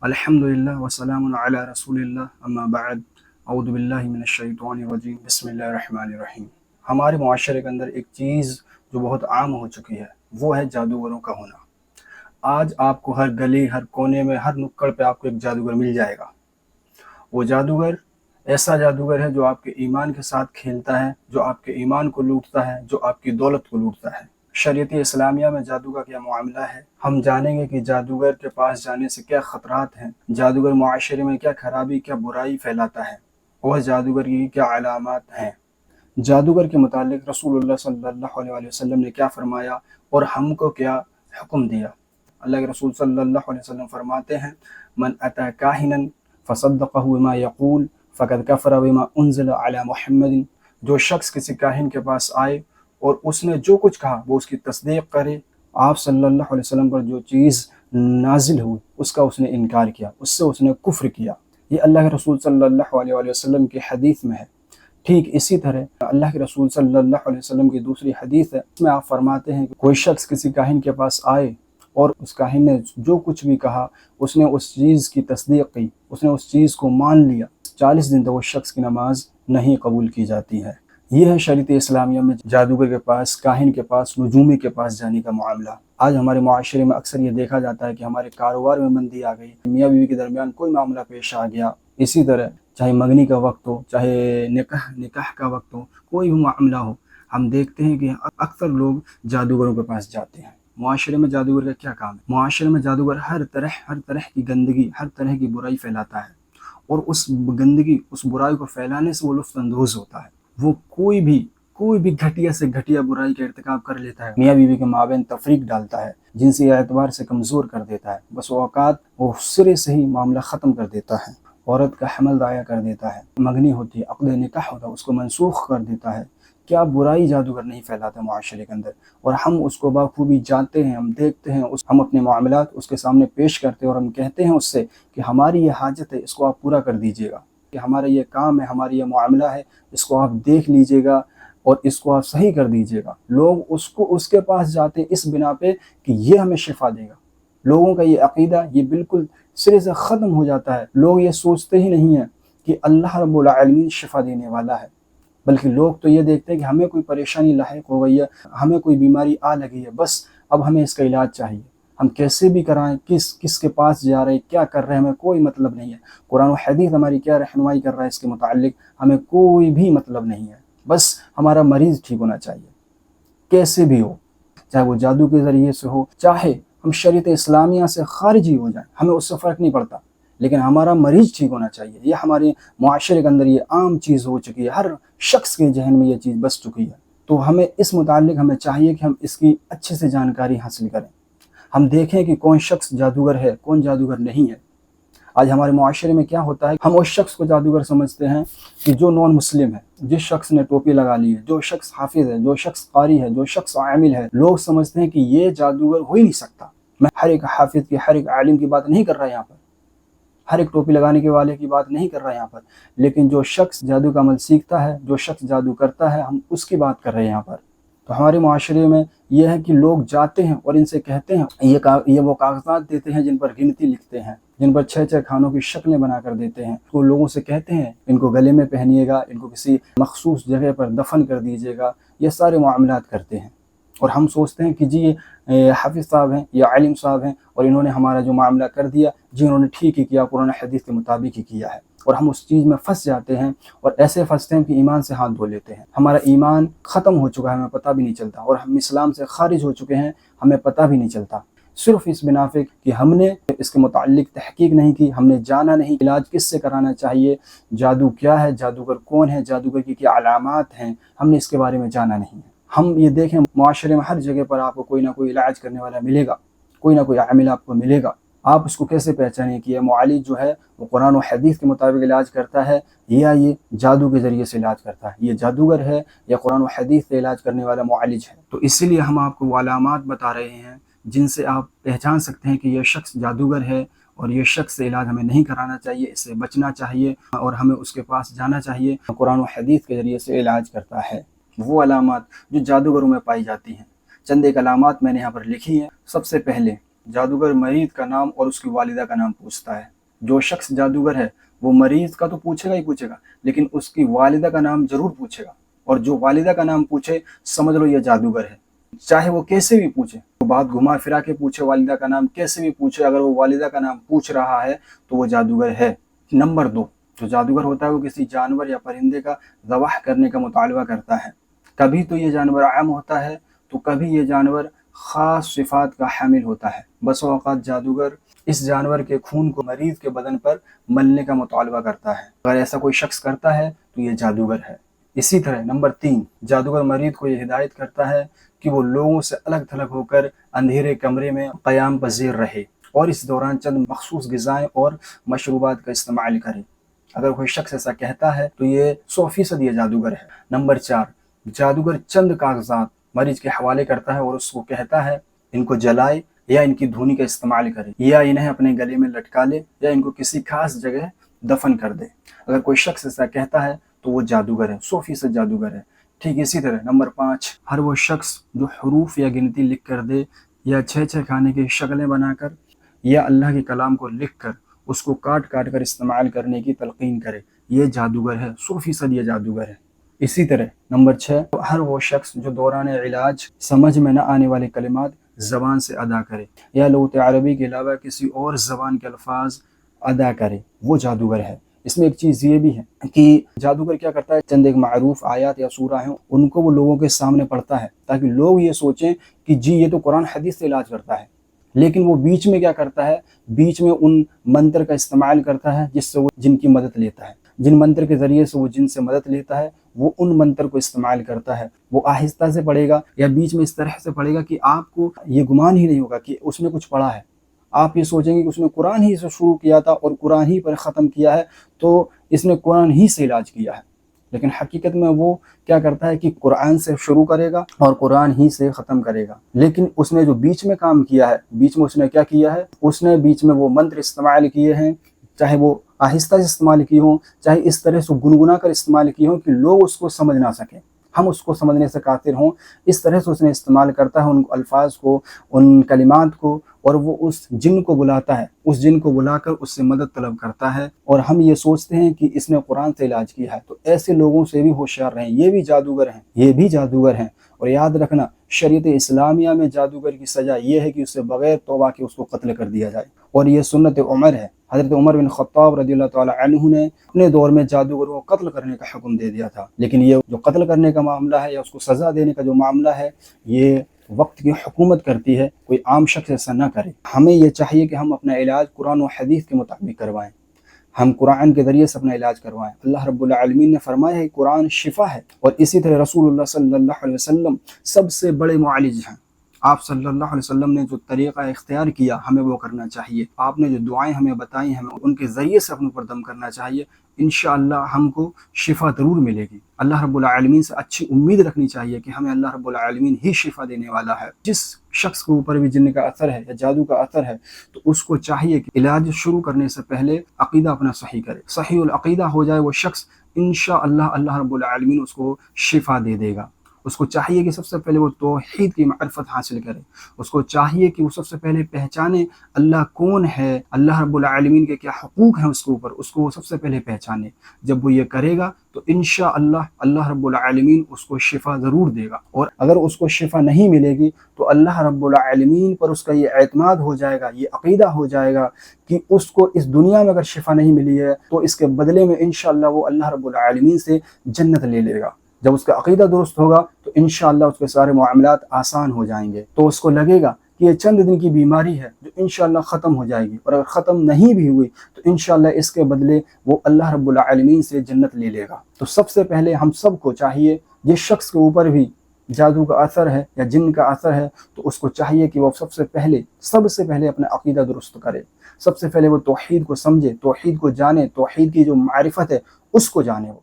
الحمدللہ وسلام علی رسول اللہ اما بعد اعوذ باللہ من الشیطان الرجیم بسم اللہ الرحمن الرحیم۔ ہمارے معاشرے کے اندر ایک چیز جو بہت عام ہو چکی ہے وہ ہے جادوگروں کا ہونا۔ آج آپ کو ہر گلی، ہر کونے میں، ہر نکڑ پہ آپ کو ایک جادوگر مل جائے گا۔ وہ جادوگر ایسا جادوگر ہے جو آپ کے ایمان کے ساتھ کھیلتا ہے، جو آپ کے ایمان کو لوٹتا ہے، جو آپ کی دولت کو لوٹتا ہے۔ شریعت اسلامیہ میں جادو کا کیا معاملہ ہے، ہم جانیں گے کہ جادوگر کے پاس جانے سے کیا خطرات ہیں، جادوگر معاشرے میں کیا خرابی، کیا برائی پھیلاتا ہے، اور جادوگر کی کیا علامات ہیں۔ جادوگر کے متعلق رسول اللہ صلی اللہ علیہ وسلم نے کیا فرمایا اور ہم کو کیا حکم دیا۔ اللہ کے رسول صلی اللہ علیہ وسلم فرماتے ہیں، من اتی کاہنا فصدقہ بما یقول فقد کفر بما انزل علی محمد۔ جو شخص کسی کاہن کے پاس آئے اور اس نے جو کچھ کہا وہ اس کی تصدیق کرے، آپ صلی اللہ علیہ وسلم پر جو چیز نازل ہوئی اس کا اس نے انکار کیا، اس سے اس نے کفر کیا۔ یہ اللہ کے رسول صلی اللہ علیہ وسلم کی حدیث میں ہے۔ ٹھیک اسی طرح اللہ کے رسول صلی اللہ علیہ وسلم کی دوسری حدیث ہے، اس میں آپ فرماتے ہیں کہ کوئی شخص کسی کاہن کے پاس آئے اور اس کاہن نے جو کچھ بھی کہا اس نے اس چیز کی تصدیق کی، اس نے اس چیز کو مان لیا، 40 دن تک وہ شخص کی نماز نہیں قبول کی جاتی ہے۔ یہ ہے شریعت اسلامیہ میں جادوگر کے پاس، کاہن کے پاس، نجومی کے پاس جانے کا معاملہ۔ آج ہمارے معاشرے میں اکثر یہ دیکھا جاتا ہے کہ ہمارے کاروبار میں مندی آ گئی، میاں بیوی کے درمیان کوئی معاملہ پیش آ گیا، اسی طرح چاہے منگنی کا وقت ہو، چاہے نکاح کا وقت ہو، کوئی بھی معاملہ ہو، ہم دیکھتے ہیں کہ اکثر لوگ جادوگروں کے پاس جاتے ہیں۔ معاشرے میں جادوگر کا کیا کام ہے؟ معاشرے میں جادوگر ہر طرح کی گندگی، ہر طرح کی برائی پھیلاتا ہے، اور اس گندگی، اس برائی کو پھیلانے سے وہ لطف اندوز ہوتا ہے۔ وہ کوئی بھی گھٹیا سے گھٹیا برائی کا ارتکاب کر لیتا ہے، میاں بیوی کے مابین تفریق ڈالتا ہے، جنسی اعتبار سے کمزور کر دیتا ہے، بس اوقات وہ سرے سے ہی معاملہ ختم کر دیتا ہے، عورت کا حمل ضائع کر دیتا ہے، منگنی ہوتی ہے، عقد نکاح ہوتا ہے، اس کو منسوخ کر دیتا ہے۔ کیا برائی جادوگر نہیں پھیلاتا معاشرے کے اندر، اور ہم اس کو بخوبی جانتے ہیں، ہم دیکھتے ہیں، ہم اپنے معاملات اس کے سامنے پیش کرتے ہیں، اور ہم کہتے ہیں اس سے کہ ہماری یہ حاجت ہے، اس کو آپ پورا کر دیجئے گا، کہ ہمارا یہ کام ہے، ہماری یہ معاملہ ہے، اس کو آپ دیکھ لیجئے گا اور اس کو آپ صحیح کر دیجئے گا۔ لوگ اس کے پاس جاتے ہیں اس بنا پہ کہ یہ ہمیں شفا دے گا۔ لوگوں کا یہ عقیدہ یہ بالکل سرے سے ختم ہو جاتا ہے۔ لوگ یہ سوچتے ہی نہیں ہیں کہ اللہ رب العالمین شفا دینے والا ہے، بلکہ لوگ تو یہ دیکھتے ہیں کہ ہمیں کوئی پریشانی لاحق ہو گئی ہے، ہمیں کوئی بیماری آ لگی ہے، بس اب ہمیں اس کا علاج چاہیے۔ ہم کیسے بھی کرائیں، کس کے پاس جا رہے ہیں، کیا کر رہے ہیں، ہمیں کوئی مطلب نہیں ہے۔ قرآن و حدیث ہماری کیا رہنمائی کر رہا ہے اس کے متعلق، ہمیں کوئی بھی مطلب نہیں ہے۔ بس ہمارا مریض ٹھیک ہونا چاہیے، کیسے بھی ہو، چاہے وہ جادو کے ذریعے سے ہو، چاہے ہم شریعت اسلامیہ سے خارجی ہو جائیں، ہمیں اس سے فرق نہیں پڑتا، لیکن ہمارا مریض ٹھیک ہونا چاہیے۔ یہ ہمارے معاشرے کے اندر یہ عام چیز ہو چکی ہے، ہر شخص کے ذہن میں یہ چیز بس چکی ہے۔ تو ہمیں اس متعلق ہمیں چاہیے کہ ہم اس کی اچھے سے جانکاری حاصل کریں، ہم دیکھیں کہ کون شخص جادوگر ہے، کون جادوگر نہیں ہے۔ آج ہمارے معاشرے میں کیا ہوتا ہے، ہم اس شخص کو جادوگر سمجھتے ہیں کہ جو نان مسلم ہے، جس شخص نے ٹوپی لگا لی ہے، جو شخص حافظ ہے، جو شخص قاری ہے، جو شخص عامل ہے، لوگ سمجھتے ہیں کہ یہ جادوگر ہو ہی نہیں سکتا۔ میں ہر ایک حافظ کی، ہر ایک عالم کی بات نہیں کر رہا یہاں پر، ہر ایک ٹوپی لگانے کے والے کی بات نہیں کر رہا یہاں پر، لیکن جو شخص جادو کا عمل سیکھتا ہے، جو شخص جادو کرتا ہے، ہم اس کی بات کر رہے ہیں یہاں پر۔ تو ہمارے معاشرے میں یہ ہے کہ لوگ جاتے ہیں اور ان سے کہتے ہیں، یہ وہ کاغذات دیتے ہیں جن پر گنتی لکھتے ہیں، جن پر 6 کھانوں کی شکلیں بنا کر دیتے ہیں، تو لوگوں سے کہتے ہیں ان کو گلے میں پہنیے گا، ان کو کسی مخصوص جگہ پر دفن کر دیجیے گا، یہ سارے معاملات کرتے ہیں، اور ہم سوچتے ہیں کہ جی یہ حافظ صاحب ہیں یا عالم صاحب ہیں اور انہوں نے ہمارا جو معاملہ کر دیا، جی انہوں نے ٹھیک ہی کیا، قرآن حدیث کے مطابق ہی کیا ہے، اور ہم اس چیز میں پھنس جاتے ہیں، اور ایسے پھنستے ہیں کہ ایمان سے ہاتھ دھو لیتے ہیں۔ ہمارا ایمان ختم ہو چکا ہے، ہمیں پتہ بھی نہیں چلتا، اور ہم اسلام سے خارج ہو چکے ہیں، ہمیں پتہ بھی نہیں چلتا، صرف اس بنا پہ کہ ہم نے اس کے متعلق تحقیق نہیں کی، ہم نے جانا نہیں علاج کس سے کرانا چاہیے، جادو کیا ہے، جادوگر کون ہے، جادوگر کی کیا علامات ہیں، ہم نے اس کے بارے میں جانا نہیں ہے۔ ہم یہ دیکھیں معاشرے میں ہر جگہ پر آپ کو کوئی نہ کوئی علاج کرنے والا ملے گا، کوئی نہ کوئی عامل آپ کو ملے گا، آپ اس کو کیسے پہچانیں کہ یہ معالج جو ہے وہ قرآن و حدیث کے مطابق علاج کرتا ہے یا یہ جادو کے ذریعے سے علاج کرتا ہے، یہ جادوگر ہے یا قرآن و حدیث سے علاج کرنے والا معالج ہے۔ تو اسی لیے ہم آپ کو وہ علامات بتا رہے ہیں جن سے آپ پہچان سکتے ہیں کہ یہ شخص جادوگر ہے، اور یہ شخص سے علاج ہمیں نہیں کرانا چاہیے، اس سے بچنا چاہیے، اور ہمیں اس کے پاس جانا چاہیے، قرآن و حدیث کے ذریعے سے علاج کرتا ہے۔ وہ علامات جو جادوگروں میں پائی جاتی ہیں، چند ایک علامات میں نے یہاں پر لکھی ہیں۔ سب سے پہلے جادوگر مریض کا نام اور اس کی والدہ کا نام پوچھتا ہے، جو شخص جادوگر ہے وہ مریض کا تو پوچھے گا ہی پوچھے گا، لیکن اس کی والدہ کا نام ضرور پوچھے گا، اور جو والدہ کا نام پوچھے سمجھ لو یہ جادوگر ہے، چاہے وہ کیسے بھی پوچھے، وہ بات گھما پھرا کے پوچھے، والدہ کا نام کیسے بھی پوچھے، اگر وہ والدہ کا نام پوچھ رہا ہے تو وہ جادوگر ہے۔ نمبر 2، جو جادوگر ہوتا ہے وہ کسی جانور یا پرندے کا ذبح کرنے کا مطالبہ کرتا ہے۔ کبھی تو یہ جانور عام ہوتا ہے تو کبھی یہ جانور خاص صفات کا حامل ہوتا ہے۔ بس اوقات جادوگر اس جانور کے خون کو مریض کے بدن پر ملنے کا مطالبہ کرتا ہے، اگر ایسا کوئی شخص کرتا ہے تو یہ جادوگر ہے۔ اسی طرح نمبر 3، جادوگر مریض کو یہ ہدایت کرتا ہے کہ وہ لوگوں سے الگ تھلگ ہو کر اندھیرے کمرے میں قیام پذیر رہے اور اس دوران چند مخصوص غذائیں اور مشروبات کا استعمال کرے۔ اگر کوئی شخص ایسا کہتا ہے تو یہ 100% یہ جادوگر ہے۔ نمبر 4، جادوگر چند کاغذات مریض کے حوالے کرتا ہے اور اس کو کہتا ہے ان کو جلائے یا ان کی دھونی کا استعمال کرے، یا انہیں اپنے گلے میں لٹکا لے، یا ان کو کسی خاص جگہ دفن کر دے۔ اگر کوئی شخص ایسا کہتا ہے تو وہ جادوگر ہے، 100% جادوگر ہے۔ ٹھیک اسی طرح نمبر 5، ہر وہ شخص جو حروف یا گنتی لکھ کر دے، یا 6 کھانے کی شکلیں بنا کر، یا اللہ کے کلام کو لکھ کر اس کو کاٹ کاٹ کر استعمال کرنے کی تلقین کرے، یہ جادوگر ہے، 100% یہ جادوگر ہے۔ اسی طرح نمبر 6، ہر وہ شخص جو دوران علاج سمجھ میں نہ آنے والے کلمات زبان سے ادا کرے، یا لغت عربی کے علاوہ کسی اور زبان کے الفاظ ادا کرے، وہ جادوگر ہے۔ اس میں ایک چیز یہ بھی ہے کہ جادوگر کیا کرتا ہے، چند ایک معروف آیات یا سورہ ہیں ان کو وہ لوگوں کے سامنے پڑھتا ہے تاکہ لوگ یہ سوچیں کہ جی یہ تو قرآن حدیث سے علاج کرتا ہے، لیکن وہ بیچ میں کیا کرتا ہے، بیچ میں ان منتر کا استعمال کرتا ہے جس سے وہ جن کی مدد لیتا ہے، جن منتر کے ذریعے سے وہ جن سے مدد لیتا ہے وہ ان منتر کو استعمال کرتا ہے۔ وہ آہستہ سے پڑھے گا یا بیچ میں اس طرح سے پڑھے گا کہ آپ کو یہ گمان ہی نہیں ہوگا کہ اس نے کچھ پڑھا ہے، آپ یہ سوچیں گے کہ اس نے قرآن ہی سے شروع کیا تھا اور قرآن ہی پر ختم کیا ہے، تو اس نے قرآن ہی سے علاج کیا ہے، لیکن حقیقت میں وہ کیا کرتا ہے کہ قرآن سے شروع کرے گا اور قرآن ہی سے ختم کرے گا، لیکن اس نے جو بیچ میں کام کیا ہے، بیچ میں اس نے کیا کیا ہے، اس نے بیچ میں وہ منتر استعمال کیے ہیں، چاہے وہ آہستہ سے استعمال کیے ہوں، چاہے اس طرح سے گنگنا کر استعمال کیے ہوں کہ لوگ اس کو سمجھ نہ سکیں، ہم اس کو سمجھنے سے قاصر ہوں، اس طرح سے اس نے استعمال کرتا ہے ان الفاظ کو، ان کلمات کو، اور وہ اس جن کو بلاتا ہے، اس جن کو بلا کر اس سے مدد طلب کرتا ہے، اور ہم یہ سوچتے ہیں کہ اس نے قرآن سے علاج کیا ہے۔ تو ایسے لوگوں سے بھی ہوشیار رہیں، یہ بھی جادوگر ہیں، یہ بھی جادوگر ہیں۔ اور یاد رکھنا شریعت اسلامیہ میں جادوگر کی سزا یہ ہے کہ اسے بغیر توبہ کے اس کو قتل کر دیا جائے، اور یہ سنت عمر ہے۔ حضرت عمر بن خطاب رضی اللہ تعالی عنہ نے اپنے دور میں جادوگروں کو قتل کرنے کا حکم دے دیا تھا، لیکن یہ جو قتل کرنے کا معاملہ ہے یا اس کو سزا دینے کا جو معاملہ ہے یہ وقت کی حکومت کرتی ہے، کوئی عام شخص ایسا نہ کرے۔ ہمیں یہ چاہیے کہ ہم اپنا علاج قرآن و حدیث کے مطابق کروائیں، ہم قرآن کے ذریعے سے اپنا علاج کروائیں۔ اللہ رب العالمین نے فرمایا ہے قرآن شفا ہے، اور اسی طرح رسول اللہ صلی اللہ علیہ وسلم سب سے بڑے معالج ہیں۔ آپ صلی اللہ علیہ وسلم نے جو طریقہ اختیار کیا ہمیں وہ کرنا چاہیے، آپ نے جو دعائیں ہمیں بتائیں ہمیں ان کے ذریعے سے اپنے اوپر دم کرنا چاہیے، انشاءاللہ ہم کو شفا ضرور ملے گی۔ اللہ رب العالمین سے اچھی امید رکھنی چاہیے کہ ہمیں اللہ رب العالمین ہی شفا دینے والا ہے۔ جس شخص کے اوپر بھی جن کا اثر ہے یا جادو کا اثر ہے تو اس کو چاہیے کہ علاج شروع کرنے سے پہلے عقیدہ اپنا صحیح کرے، صحیح العقیدہ ہو جائے وہ شخص، انشاءاللہ اللہ رب العالمین اس کو شفا دے دے گا۔ اس کو چاہیے کہ سب سے پہلے وہ توحید کی معرفت حاصل کرے، اس کو چاہیے کہ وہ سب سے پہلے پہچانے اللہ کون ہے، اللہ رب العالمین کے کیا حقوق ہیں اس کے اوپر، اس کو وہ سب سے پہلے پہچانے۔ جب وہ یہ کرے گا تو انشاءاللہ اللہ رب العالمین اس کو شفا ضرور دے گا، اور اگر اس کو شفا نہیں ملے گی تو اللہ رب العالمین پر اس کا یہ اعتماد ہو جائے گا، یہ عقیدہ ہو جائے گا کہ اس کو اس دنیا میں اگر شفا نہیں ملی ہے تو اس کے بدلے میں انشاءاللہ وہ اللہ رب العالمین سے جنت لے لے گا۔ جب اس کا عقیدہ درست ہوگا تو انشاءاللہ اس کے سارے معاملات آسان ہو جائیں گے، تو اس کو لگے گا کہ یہ چند دن کی بیماری ہے جو انشاءاللہ ختم ہو جائے گی، اور اگر ختم نہیں بھی ہوئی تو انشاءاللہ اس کے بدلے وہ اللہ رب العالمین سے جنت لے لے گا۔ تو سب سے پہلے ہم سب کو چاہیے، جس شخص کے اوپر بھی جادو کا اثر ہے یا جن کا اثر ہے تو اس کو چاہیے کہ وہ سب سے پہلے اپنا عقیدہ درست کرے، سب سے پہلے وہ توحید کو سمجھے، توحید کو جانے، توحید کی جو معرفت ہے اس کو جانے وہ